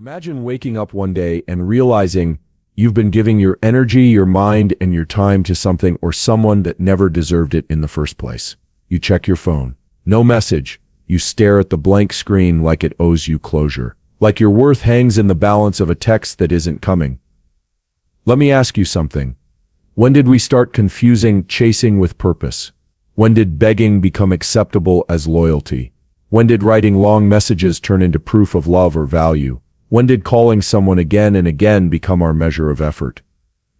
Imagine waking up one day and realizing you've been giving your energy, your mind, and your time to something or someone that never deserved it in the first place. You check your phone. No message. You stare at the blank screen like it owes you closure. Like your worth hangs in the balance of a text that isn't coming. Let me ask you something. When did we start confusing chasing with purpose? When did begging become acceptable as loyalty? When did writing long messages turn into proof of love or value? When did calling someone again and again become our measure of effort?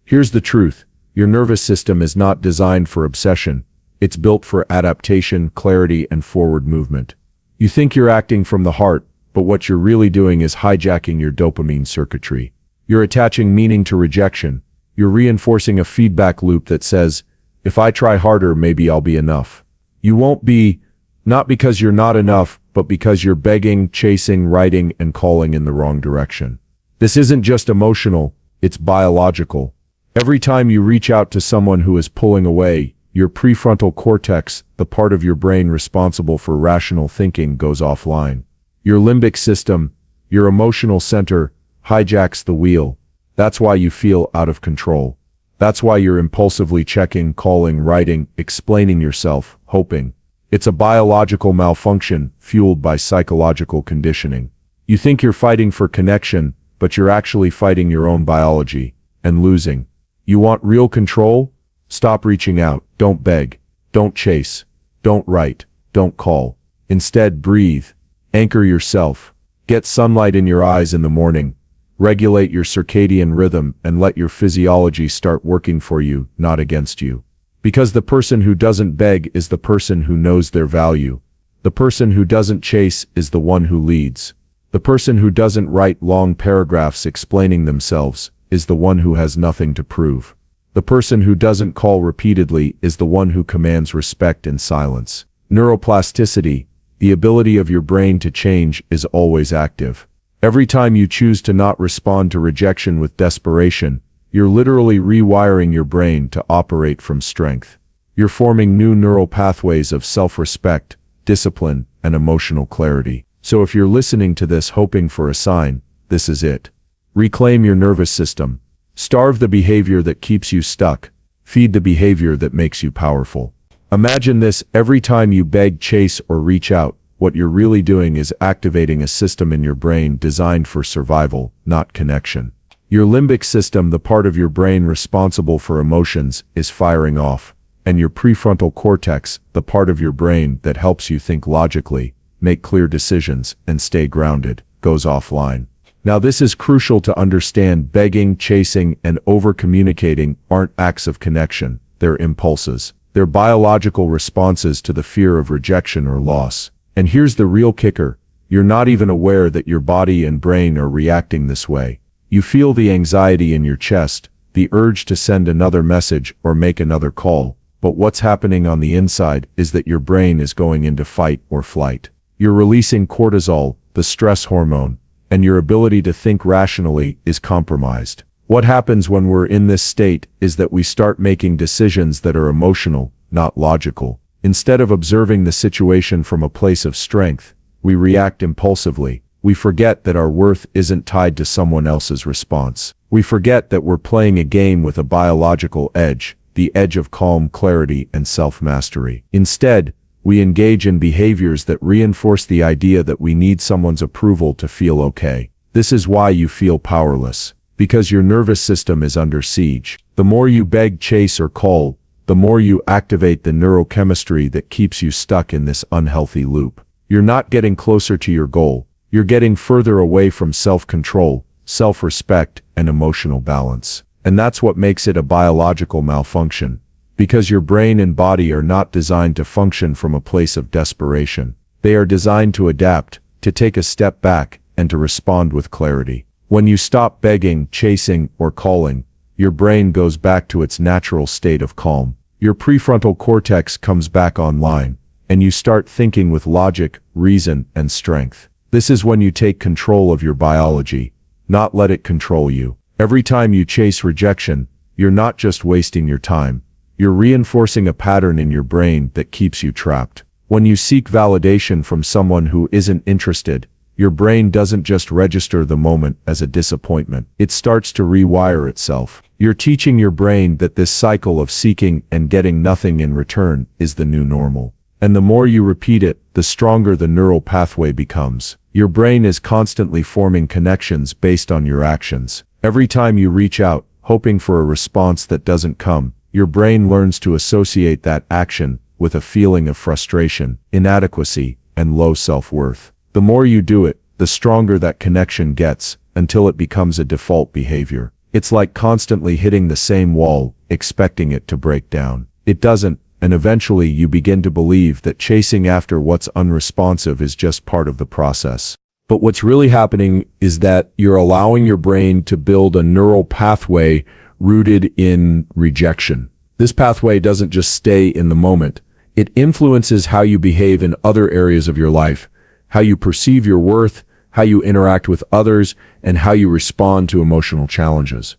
Here's the truth. Your nervous system is not designed for obsession. It's built for adaptation, clarity, and forward movement. You think you're acting from the heart, but what you're really doing is hijacking your dopamine circuitry. You're attaching meaning to rejection. You're reinforcing a feedback loop that says, if I try harder, maybe I'll be enough. You won't be, not because you're not enough, but because you're begging, chasing, writing, and calling in the wrong direction. This isn't just emotional, it's biological. Every time you reach out to someone who is pulling away, your prefrontal cortex, the part of your brain responsible for rational thinking, goes offline. Your limbic system, your emotional center, hijacks the wheel. That's why you feel out of control. That's why you're impulsively checking, calling, writing, explaining yourself, hoping. It's a biological malfunction fueled by psychological conditioning. You think you're fighting for connection, but you're actually fighting your own biology and losing. You want real control? Stop reaching out. Don't beg. Don't chase. Don't write. Don't call. Instead, breathe. Anchor yourself. Get sunlight in your eyes in the morning. Regulate your circadian rhythm and let your physiology start working for you, not against you. Because the person who doesn't beg is the person who knows their value. The person who doesn't chase is the one who leads. The person who doesn't write long paragraphs explaining themselves is the one who has nothing to prove. The person who doesn't call repeatedly is the one who commands respect in silence. Neuroplasticity, the ability of your brain to change, is always active. Every time you choose to not respond to rejection with desperation, you're literally rewiring your brain to operate from strength. You're forming new neural pathways of self-respect, discipline, and emotional clarity. So if you're listening to this hoping for a sign, this is it. Reclaim your nervous system. Starve the behavior that keeps you stuck. Feed the behavior that makes you powerful. Imagine this: every time you beg, chase, or reach out, what you're really doing is activating a system in your brain designed for survival, not connection. Your limbic system, the part of your brain responsible for emotions, is firing off, and your prefrontal cortex, the part of your brain that helps you think logically, make clear decisions, and stay grounded, goes offline. Now this is crucial to understand. Begging, chasing, and over-communicating aren't acts of connection, they're impulses. They're biological responses to the fear of rejection or loss. And here's the real kicker: you're not even aware that your body and brain are reacting this way. You feel the anxiety in your chest, the urge to send another message or make another call, but what's happening on the inside is that your brain is going into fight or flight. You're releasing cortisol, the stress hormone, and your ability to think rationally is compromised. What happens when we're in this state is that we start making decisions that are emotional, not logical. Instead of observing the situation from a place of strength, we react impulsively. We forget that our worth isn't tied to someone else's response. We forget that we're playing a game with a biological edge, the edge of calm, clarity, and self-mastery. Instead, we engage in behaviors that reinforce the idea that we need someone's approval to feel okay. This is why you feel powerless, because your nervous system is under siege. The more you beg, chase, or call, the more you activate the neurochemistry that keeps you stuck in this unhealthy loop. You're not getting closer to your goal. You're getting further away from self-control, self-respect, and emotional balance. And that's what makes it a biological malfunction. Because your brain and body are not designed to function from a place of desperation. They are designed to adapt, to take a step back, and to respond with clarity. When you stop begging, chasing, or calling, your brain goes back to its natural state of calm. Your prefrontal cortex comes back online, and you start thinking with logic, reason, and strength. This is when you take control of your biology, not let it control you. Every time you chase rejection, you're not just wasting your time. You're reinforcing a pattern in your brain that keeps you trapped. When you seek validation from someone who isn't interested, your brain doesn't just register the moment as a disappointment. It starts to rewire itself. You're teaching your brain that this cycle of seeking and getting nothing in return is the new normal. And the more you repeat it, the stronger the neural pathway becomes. Your brain is constantly forming connections based on your actions. Every time you reach out, hoping for a response that doesn't come, your brain learns to associate that action with a feeling of frustration, inadequacy, and low self-worth. The more you do it, the stronger that connection gets, until it becomes a default behavior. It's like constantly hitting the same wall, expecting it to break down. It doesn't, and eventually you begin to believe that chasing after what's unresponsive is just part of the process. But what's really happening is that you're allowing your brain to build a neural pathway rooted in rejection. This pathway doesn't just stay in the moment. It influences how you behave in other areas of your life, how you perceive your worth, how you interact with others, and how you respond to emotional challenges.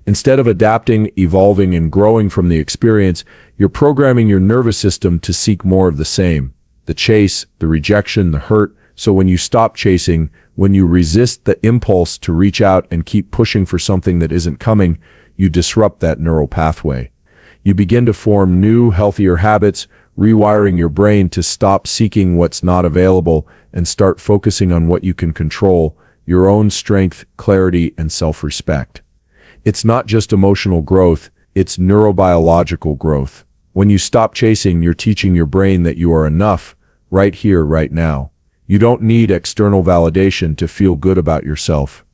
Instead of adapting, evolving, and growing from the experience, you're programming your nervous system to seek more of the same. The chase, the rejection, the hurt. So when you stop chasing, when you resist the impulse to reach out and keep pushing for something that isn't coming, you disrupt that neural pathway. You begin to form new, healthier habits, rewiring your brain to stop seeking what's not available and start focusing on what you can control, your own strength, clarity, and self-respect. It's not just emotional growth, it's neurobiological growth. When you stop chasing, you're teaching your brain that you are enough, right here, right now. You don't need external validation to feel good about yourself.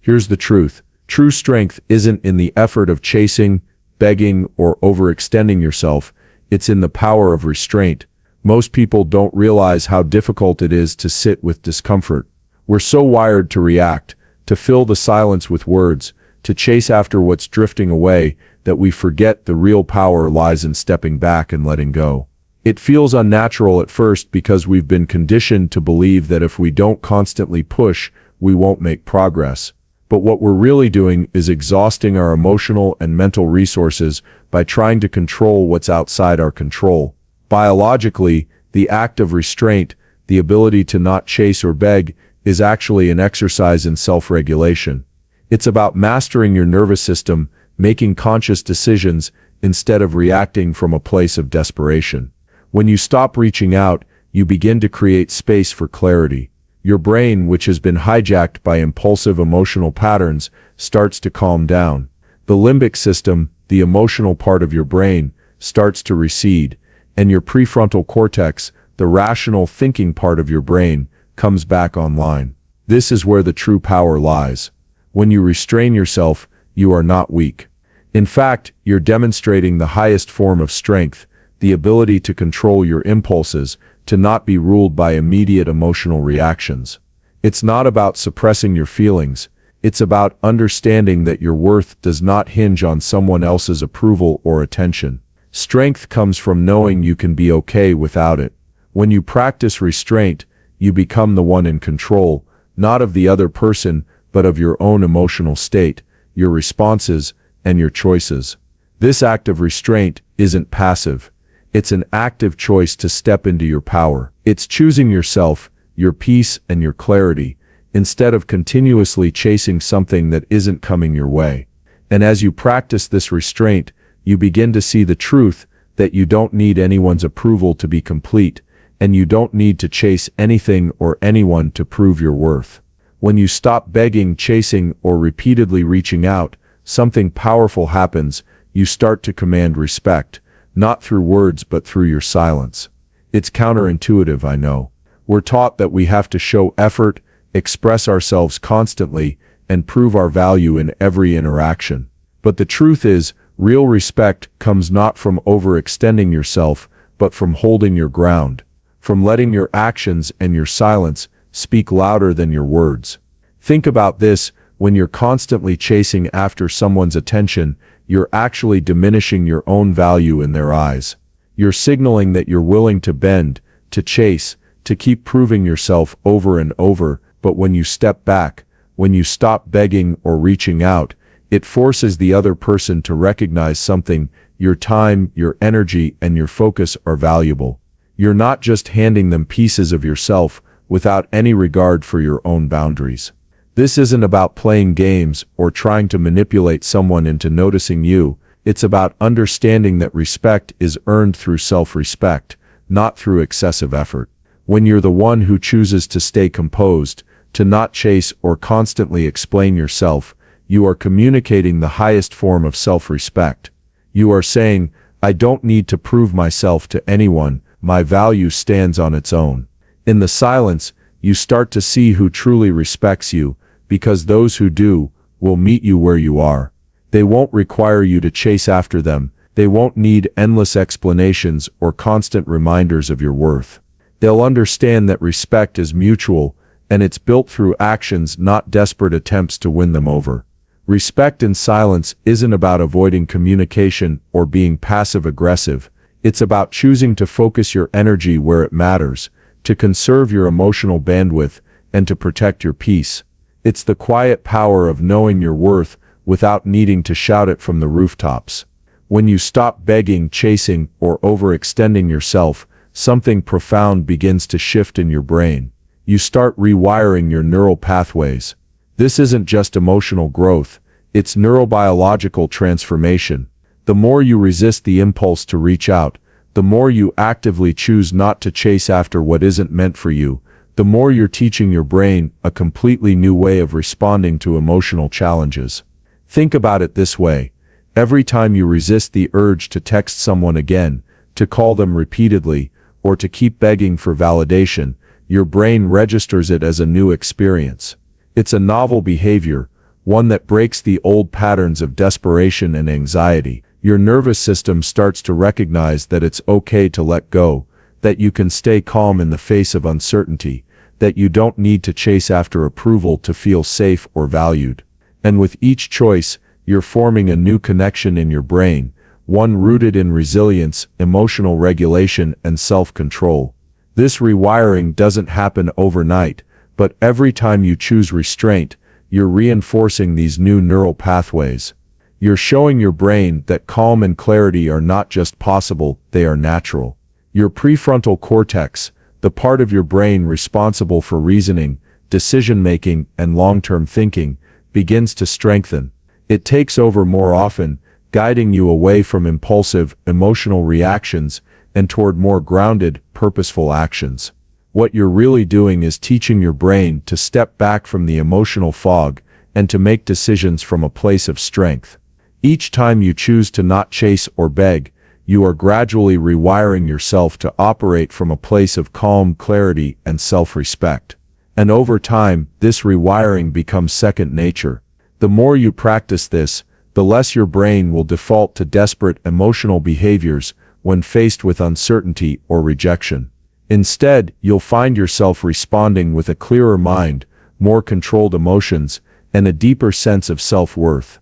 Here's the truth. True strength isn't in the effort of chasing, begging, or overextending yourself. It's in the power of restraint. Most people don't realize how difficult it is to sit with discomfort. We're so wired to react, to fill the silence with words, to chase after what's drifting away, that we forget the real power lies in stepping back and letting go. It feels unnatural at first because we've been conditioned to believe that if we don't constantly push, we won't make progress. But what we're really doing is exhausting our emotional and mental resources by trying to control what's outside our control. Biologically, the act of restraint, the ability to not chase or beg, is actually an exercise in self-regulation. It's about mastering your nervous system, making conscious decisions instead of reacting from a place of desperation. When you stop reaching out, you begin to create space for clarity. Your brain, which has been hijacked by impulsive emotional patterns, starts to calm down. The limbic system, the emotional part of your brain, starts to recede, and your prefrontal cortex, the rational thinking part of your brain, comes back online. This is where the true power lies. When you restrain yourself, you are not weak. In fact, you're demonstrating the highest form of strength, the ability to control your impulses, to not be ruled by immediate emotional reactions. It's not about suppressing your feelings. It's about understanding that your worth does not hinge on someone else's approval or attention. Strength comes from knowing you can be okay without it. When you practice restraint, you become the one in control, not of the other person, but of your own emotional state, your responses, and your choices. This act of restraint isn't passive. It's an active choice to step into your power. It's choosing yourself, your peace, and your clarity, instead of continuously chasing something that isn't coming your way. And as you practice this restraint, you begin to see the truth that you don't need anyone's approval to be complete, and you don't need to chase anything or anyone to prove your worth. When you stop begging, chasing, or repeatedly reaching out, something powerful happens. You start to command respect, not through words but through your silence. It's counterintuitive, I know. We're taught that we have to show effort, express ourselves constantly, and prove our value in every interaction. But the truth is, real respect comes not from overextending yourself, but from holding your ground, from letting your actions and your silence speak louder than your words. Think about this: when you're constantly chasing after someone's attention, you're actually diminishing your own value in their eyes. You're signaling that you're willing to bend, to chase, to keep proving yourself over and over. But when you step back, when you stop begging or reaching out, it forces the other person to recognize something: your time, your energy, and your focus are valuable. You're not just handing them pieces of yourself, without any regard for your own boundaries. This isn't about playing games or trying to manipulate someone into noticing you. It's about understanding that respect is earned through self-respect, not through excessive effort. When you're the one who chooses to stay composed, to not chase or constantly explain yourself, you are communicating the highest form of self-respect. You are saying, I don't need to prove myself to anyone, my value stands on its own. In the silence, you start to see who truly respects you, because those who do, will meet you where you are. They won't require you to chase after them, they won't need endless explanations or constant reminders of your worth. They'll understand that respect is mutual, and it's built through actions, not desperate attempts to win them over. Respect in silence isn't about avoiding communication or being passive-aggressive. It's about choosing to focus your energy where it matters, to conserve your emotional bandwidth, and to protect your peace. It's the quiet power of knowing your worth without needing to shout it from the rooftops. When you stop begging, chasing, or overextending yourself, something profound begins to shift in your brain. You start rewiring your neural pathways. This isn't just emotional growth, it's neurobiological transformation. The more you resist the impulse to reach out, the more you actively choose not to chase after what isn't meant for you, the more you're teaching your brain a completely new way of responding to emotional challenges. Think about it this way. Every time you resist the urge to text someone again, to call them repeatedly, or to keep begging for validation, your brain registers it as a new experience. It's a novel behavior, one that breaks the old patterns of desperation and anxiety. Your nervous system starts to recognize that it's okay to let go, that you can stay calm in the face of uncertainty, that you don't need to chase after approval to feel safe or valued. And with each choice, you're forming a new connection in your brain, one rooted in resilience, emotional regulation, and self-control. This rewiring doesn't happen overnight, but every time you choose restraint, you're reinforcing these new neural pathways. You're showing your brain that calm and clarity are not just possible, they are natural. Your prefrontal cortex, the part of your brain responsible for reasoning, decision-making, and long-term thinking, begins to strengthen. It takes over more often, guiding you away from impulsive, emotional reactions and toward more grounded, purposeful actions. What you're really doing is teaching your brain to step back from the emotional fog and to make decisions from a place of strength. Each time you choose to not chase or beg, you are gradually rewiring yourself to operate from a place of calm, clarity, and self-respect. And over time, this rewiring becomes second nature. The more you practice this, the less your brain will default to desperate emotional behaviors when faced with uncertainty or rejection. Instead, you'll find yourself responding with a clearer mind, more controlled emotions, and a deeper sense of self-worth.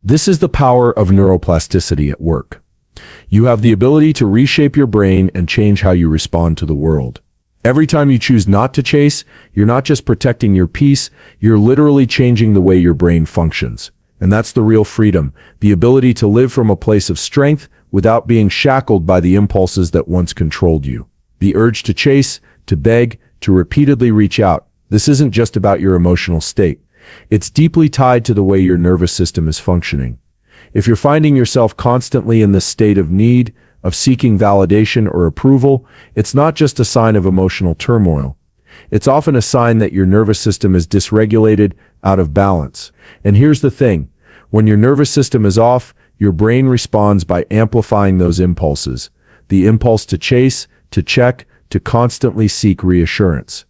This is the power of neuroplasticity at work. You have the ability to reshape your brain and change how you respond to the world. Every time you choose not to chase, you're not just protecting your peace, you're literally changing the way your brain functions. And that's the real freedom, the ability to live from a place of strength without being shackled by the impulses that once controlled you. The urge to chase, to beg, to repeatedly reach out. This isn't just about your emotional state. It's deeply tied to the way your nervous system is functioning. If you're finding yourself constantly in this state of need, of seeking validation or approval, it's not just a sign of emotional turmoil. It's often a sign that your nervous system is dysregulated, out of balance. And here's the thing. When your nervous system is off, your brain responds by amplifying those impulses. The impulse to chase, to check, to constantly seek reassurance.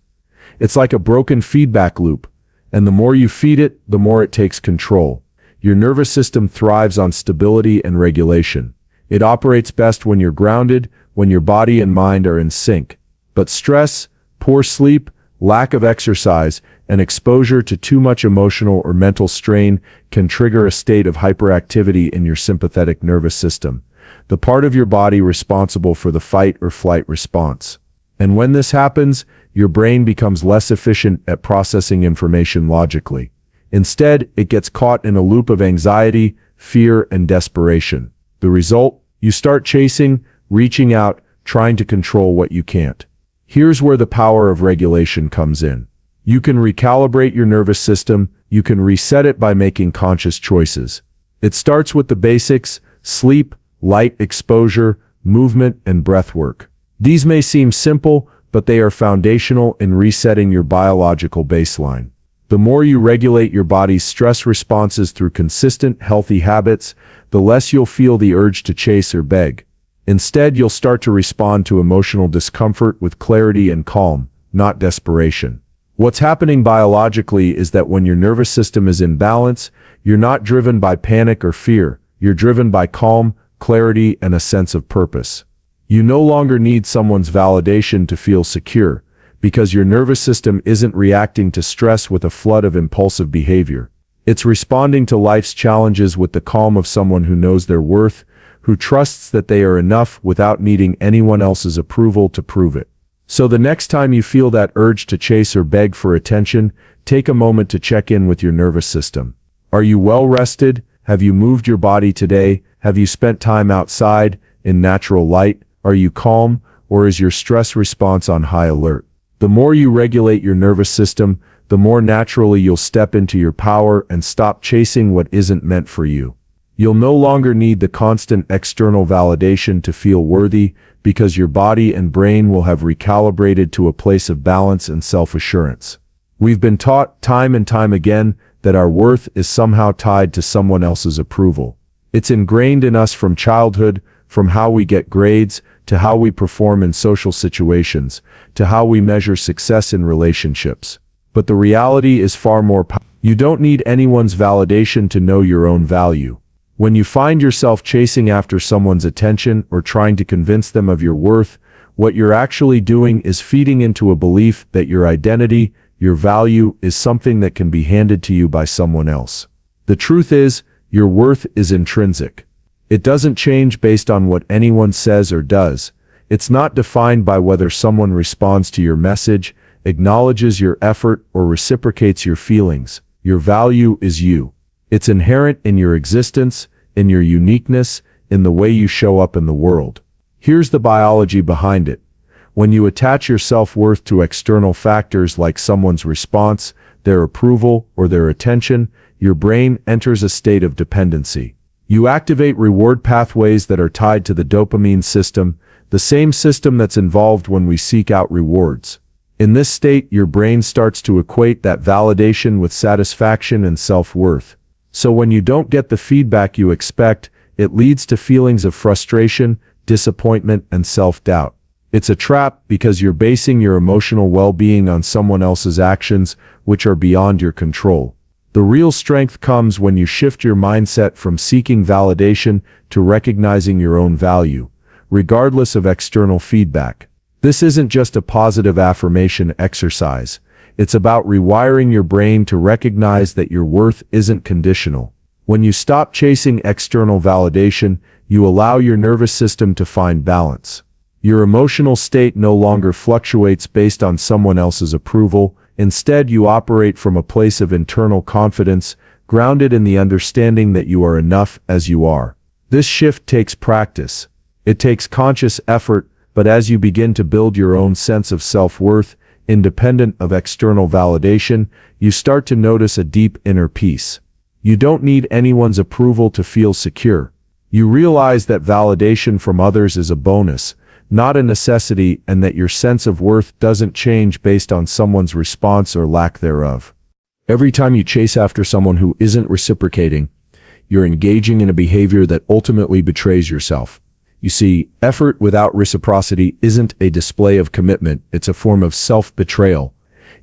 It's like a broken feedback loop, and the more you feed it, the more it takes control. Your nervous system thrives on stability and regulation. It operates best when you're grounded, when your body and mind are in sync. But stress, poor sleep, lack of exercise, and exposure to too much emotional or mental strain can trigger a state of hyperactivity in your sympathetic nervous system, the part of your body responsible for the fight or flight response. And when this happens, your brain becomes less efficient at processing information logically. Instead, it gets caught in a loop of anxiety, fear, and desperation. The result? You start chasing, reaching out, trying to control what you can't. Here's where the power of regulation comes in. You can recalibrate your nervous system, you can reset it by making conscious choices. It starts with the basics: sleep, light exposure, movement, and breath work. These may seem simple, but they are foundational in resetting your biological baseline. The more you regulate your body's stress responses through consistent, healthy habits, the less you'll feel the urge to chase or beg. Instead, you'll start to respond to emotional discomfort with clarity and calm, not desperation. What's happening biologically is that when your nervous system is in balance, you're not driven by panic or fear, you're driven by calm, clarity, and a sense of purpose. You no longer need someone's validation to feel secure, because your nervous system isn't reacting to stress with a flood of impulsive behavior. It's responding to life's challenges with the calm of someone who knows their worth, who trusts that they are enough without needing anyone else's approval to prove it. So the next time you feel that urge to chase or beg for attention, take a moment to check in with your nervous system. Are you well rested? Have you moved your body today? Have you spent time outside, in natural light? Are you calm, or is your stress response on high alert? The more you regulate your nervous system, the more naturally you'll step into your power and stop chasing what isn't meant for you. You'll no longer need the constant external validation to feel worthy, because your body and brain will have recalibrated to a place of balance and self-assurance. We've been taught time and time again that our worth is somehow tied to someone else's approval. It's ingrained in us from childhood, from how we get grades, to how we perform in social situations, to how we measure success in relationships. But the reality is far more powerful. You don't need anyone's validation to know your own value. When you find yourself chasing after someone's attention or trying to convince them of your worth, what you're actually doing is feeding into a belief that your identity, your value, is something that can be handed to you by someone else. The truth is, your worth is intrinsic. It doesn't change based on what anyone says or does. It's not defined by whether someone responds to your message, acknowledges your effort, or reciprocates your feelings. Your value is you. It's inherent in your existence, in your uniqueness, in the way you show up in the world. Here's the biology behind it. When you attach your self-worth to external factors like someone's response, their approval, or their attention, your brain enters a state of dependency. You activate reward pathways that are tied to the dopamine system, the same system that's involved when we seek out rewards. In this state, your brain starts to equate that validation with satisfaction and self-worth. So when you don't get the feedback you expect, it leads to feelings of frustration, disappointment, and self-doubt. It's a trap because you're basing your emotional well-being on someone else's actions, which are beyond your control. The real strength comes when you shift your mindset from seeking validation to recognizing your own value, regardless of external feedback. This isn't just a positive affirmation exercise. It's about rewiring your brain to recognize that your worth isn't conditional. When you stop chasing external validation, you allow your nervous system to find balance. Your emotional state no longer fluctuates based on someone else's approval. Instead, you operate from a place of internal confidence, grounded in the understanding that you are enough as you are. This shift takes practice. It takes conscious effort, but as you begin to build your own sense of self-worth, independent of external validation, you start to notice a deep inner peace. You don't need anyone's approval to feel secure. You realize that validation from others is a bonus, not a necessity, and that your sense of worth doesn't change based on someone's response or lack thereof. Every time you chase after someone who isn't reciprocating, you're engaging in a behavior that ultimately betrays yourself. You see, effort without reciprocity isn't a display of commitment, it's a form of self-betrayal.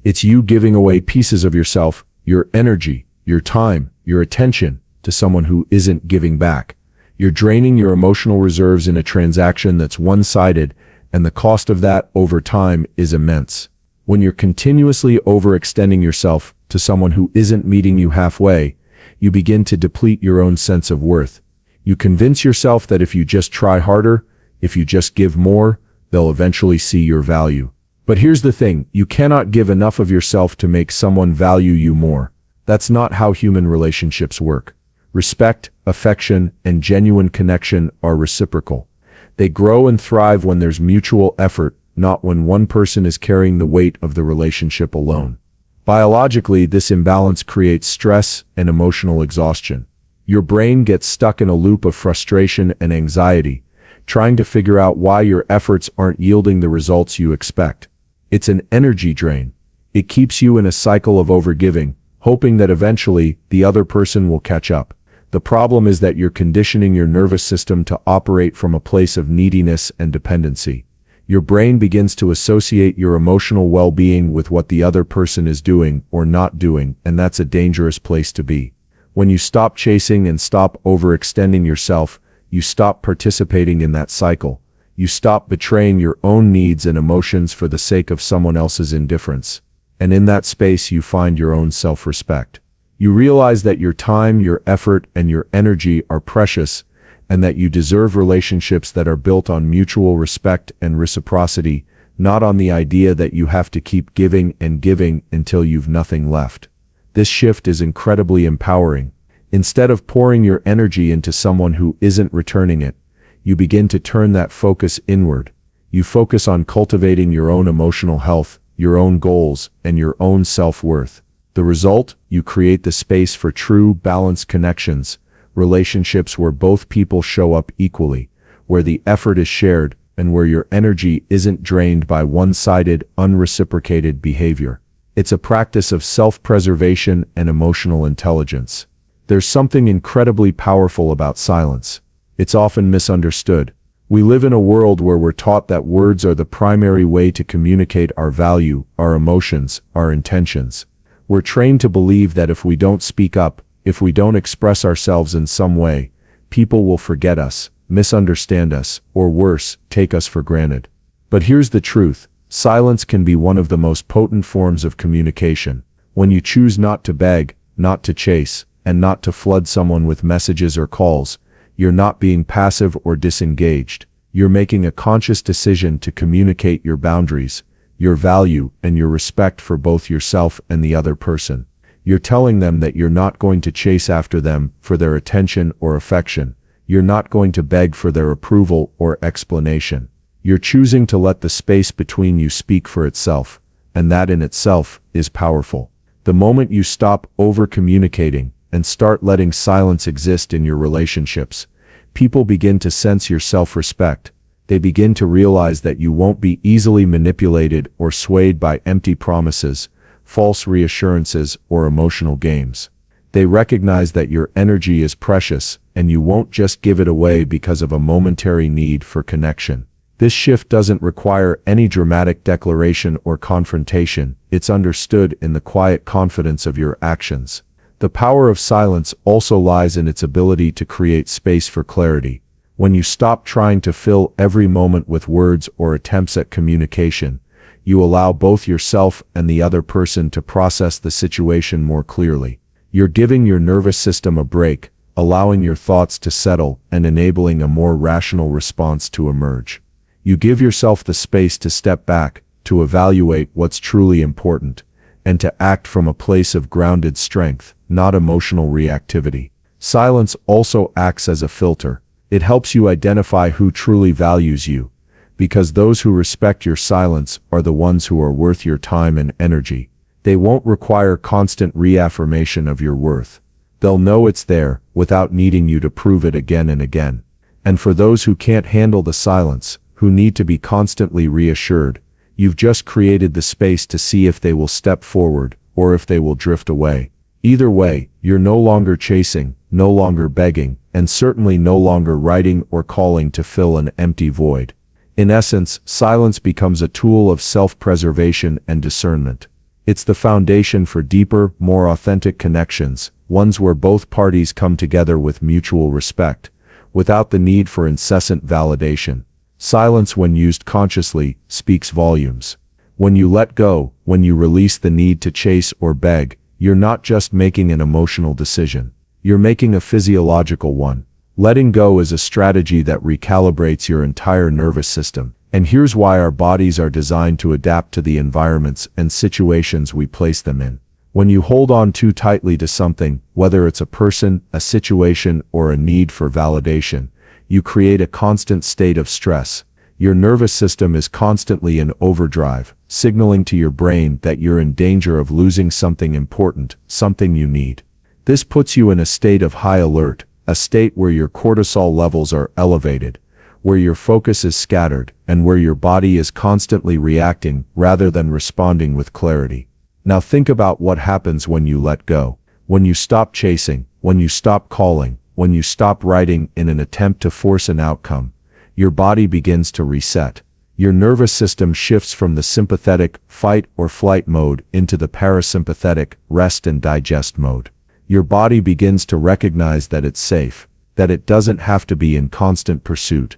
It's you giving away pieces of yourself, your energy, your time, your attention, to someone who isn't giving back. You're draining your emotional reserves in a transaction that's one-sided, and the cost of that over time is immense. When you're continuously overextending yourself to someone who isn't meeting you halfway, you begin to deplete your own sense of worth. You convince yourself that if you just try harder, if you just give more, they'll eventually see your value. But here's the thing, you cannot give enough of yourself to make someone value you more. That's not how human relationships work. Respect, affection, and genuine connection are reciprocal. They grow and thrive when there's mutual effort, not when one person is carrying the weight of the relationship alone. Biologically, this imbalance creates stress and emotional exhaustion. Your brain gets stuck in a loop of frustration and anxiety, trying to figure out why your efforts aren't yielding the results you expect. It's an energy drain. It keeps you in a cycle of overgiving, hoping that eventually the other person will catch up. The problem is that you're conditioning your nervous system to operate from a place of neediness and dependency. Your brain begins to associate your emotional well-being with what the other person is doing or not doing, and that's a dangerous place to be. When you stop chasing and stop overextending yourself, you stop participating in that cycle. You stop betraying your own needs and emotions for the sake of someone else's indifference. And in that space, you find your own self-respect. You realize that your time, your effort, and your energy are precious, and that you deserve relationships that are built on mutual respect and reciprocity, not on the idea that you have to keep giving and giving until you've nothing left. This shift is incredibly empowering. Instead of pouring your energy into someone who isn't returning it, you begin to turn that focus inward. You focus on cultivating your own emotional health, your own goals, and your own self-worth. The result, you create the space for true, balanced connections, relationships where both people show up equally, where the effort is shared, and where your energy isn't drained by one-sided, unreciprocated behavior. It's a practice of self-preservation and emotional intelligence. There's something incredibly powerful about silence. It's often misunderstood. We live in a world where we're taught that words are the primary way to communicate our value, our emotions, our intentions. We're trained to believe that if we don't speak up, if we don't express ourselves in some way, people will forget us, misunderstand us, or worse, take us for granted. But here's the truth. Silence can be one of the most potent forms of communication. When you choose not to beg, not to chase, and not to flood someone with messages or calls, you're not being passive or disengaged. You're making a conscious decision to communicate your boundaries, your value, and your respect for both yourself and the other person. You're telling them that you're not going to chase after them for their attention or affection. You're not going to beg for their approval or explanation. You're choosing to let the space between you speak for itself, and that in itself is powerful. The moment you stop over-communicating and start letting silence exist in your relationships, people begin to sense your self-respect. They begin to realize that you won't be easily manipulated or swayed by empty promises, false reassurances, or emotional games. They recognize that your energy is precious, and you won't just give it away because of a momentary need for connection. This shift doesn't require any dramatic declaration or confrontation. It's understood in the quiet confidence of your actions. The power of silence also lies in its ability to create space for clarity. When you stop trying to fill every moment with words or attempts at communication, you allow both yourself and the other person to process the situation more clearly. You're giving your nervous system a break, allowing your thoughts to settle, and enabling a more rational response to emerge. You give yourself the space to step back, to evaluate what's truly important, and to act from a place of grounded strength, not emotional reactivity. Silence also acts as a filter. It helps you identify who truly values you, because those who respect your silence are the ones who are worth your time and energy. They won't require constant reaffirmation of your worth. They'll know it's there, without needing you to prove it again and again. And for those who can't handle the silence, who need to be constantly reassured, you've just created the space to see if they will step forward, or if they will drift away. Either way, you're no longer chasing, no longer begging, and certainly no longer writing or calling to fill an empty void. In essence, silence becomes a tool of self-preservation and discernment. It's the foundation for deeper, more authentic connections, ones where both parties come together with mutual respect, without the need for incessant validation. Silence, when used consciously, speaks volumes. When you let go, when you release the need to chase or beg, you're not just making an emotional decision. You're making a physiological one. Letting go is a strategy that recalibrates your entire nervous system. And here's why: our bodies are designed to adapt to the environments and situations we place them in. When you hold on too tightly to something, whether it's a person, a situation, or a need for validation, you create a constant state of stress. Your nervous system is constantly in overdrive, signaling to your brain that you're in danger of losing something important, something you need. This puts you in a state of high alert, a state where your cortisol levels are elevated, where your focus is scattered, and where your body is constantly reacting rather than responding with clarity. Now think about what happens when you let go. When you stop chasing, when you stop calling, when you stop writing in an attempt to force an outcome, your body begins to reset. Your nervous system shifts from the sympathetic, fight or flight mode into the parasympathetic, rest and digest mode. Your body begins to recognize that it's safe, that it doesn't have to be in constant pursuit,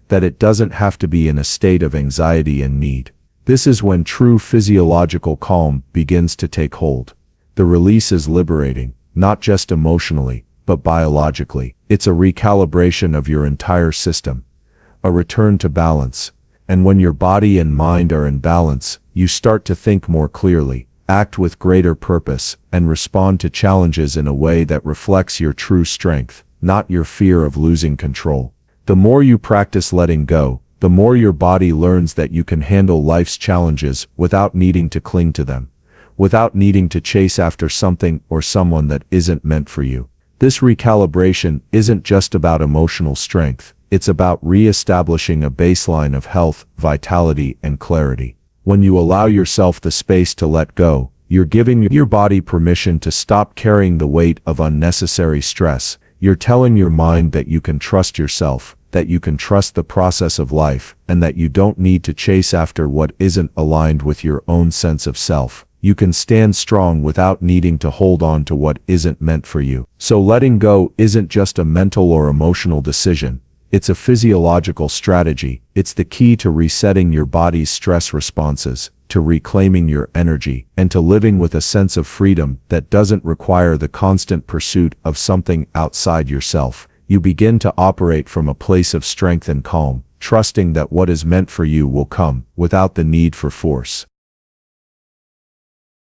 that it doesn't have to be in a state of anxiety and need. This is when true physiological calm begins to take hold. The release is liberating, not just emotionally, but biologically. It's a recalibration of your entire system, a return to balance. And when your body and mind are in balance, you start to think more clearly, act with greater purpose, and respond to challenges in a way that reflects your true strength, not your fear of losing control. The more you practice letting go, the more your body learns that you can handle life's challenges without needing to cling to them, without needing to chase after something or someone that isn't meant for you. This recalibration isn't just about emotional strength. It's about re-establishing a baseline of health, vitality, and clarity. When you allow yourself the space to let go, you're giving your body permission to stop carrying the weight of unnecessary stress. You're telling your mind that you can trust yourself, that you can trust the process of life, and that you don't need to chase after what isn't aligned with your own sense of self. You can stand strong without needing to hold on to what isn't meant for you. So letting go isn't just a mental or emotional decision. It's a physiological strategy. It's the key to resetting your body's stress responses, to reclaiming your energy, and to living with a sense of freedom that doesn't require the constant pursuit of something outside yourself. You begin to operate from a place of strength and calm, trusting that what is meant for you will come, without the need for force.